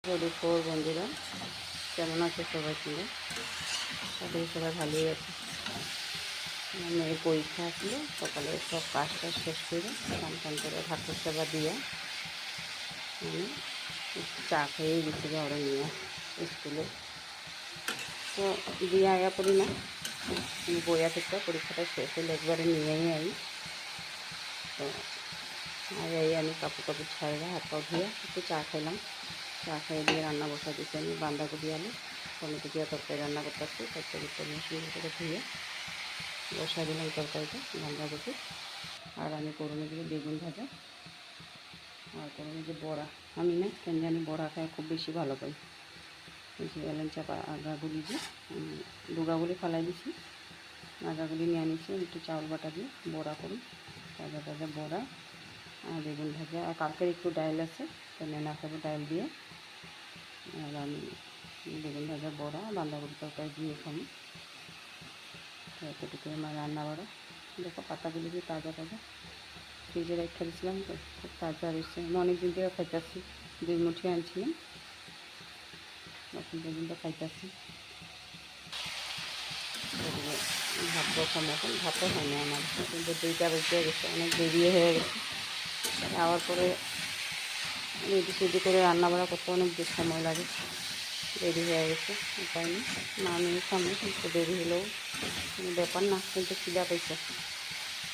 Good four বন্ধুরা, কেমন আছে সবাই? তোমরা সবাই ভালোই আছে। মেয়ের পরীক্ষা আসলো, সকালে সব কাজটা শেষ করে স্নান টান করে ঠাকুর সেবা দিয়ে আমি চা খেয়ে গেছি ওরা নিয়ে স্কুলে। তো দিয়ে আয়া পড়ি না, বইয়া থেকে পরীক্ষাটা শেষ হলে একবারে নিয়েই আই। তো আই আমি কাপড় ছাড়া হাত পা ধুয়ে একটু চা খাইলাম। চা খেয়ে দিয়ে রান্না বসা দিচ্ছি। আমি বাঁধাকপি আলু টমেটো দিয়ে তরকারি রান্না করতেছি। তরকারিটা মশলা করে ধুয়ে বসা দিলাম তরকারিটা বাঁধাকপি। আর আমি করুন দিয়ে বেগুন ভাজা আর করুন যে বড়া। আমি না কেন জানি বড়া খাই খুব বেশি ভালো পাই। বেশি গেলেন চাপা আগাগুলি যে ডুগাগুলি ফালাই দিছি, আগাগুলি নিয়ে আনিছি। একটু চাউল বাটা দিয়ে বড়া করি, তাজা তাজা বড়া আর বেগুন ভাজা। আর কালকের একটু ডাইল আছে, তো নেনা খাবো ডাইল দিয়ে। আর আমি বেগুন ভাজা বড়া বাঁধাকপি তরকারি দিয়ে খাবো। তো এতটুকু আমার রান্না বাড়া। দেখো পাতাগুলি দিয়ে তাজা তাজা ফ্রিজে রেখে দিয়েছিলাম, তো খুব তাজা রয়েছে। আমি অনেক দিন থেকে খাইতেছি, 2 মুঠি আনছিলাম, এখন পর্যন্ত খাইতেছি। ভাত বসাম, এখন ভাতও হয় না আমার, কিন্তু 2টা বেজে গেছে, অনেক দেরি হয়ে গেছে। আবার পরে রেডি সেডি করে রান্না বাড়া করতে অনেক বেশি সময় লাগে, দেরি হয়ে গেছে। উপায় নেই, মা মেয়ের সামনে কিন্তু দেরি হলেও কোনো ব্যাপার না। কিন্তু খিদা পাইছে,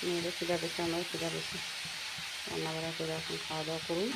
মেয়েরও খিদা পেয়েছে, আমারও খিদা পেয়েছে। রান্না বাড়া করে এখন খাওয়া দাওয়া করুন।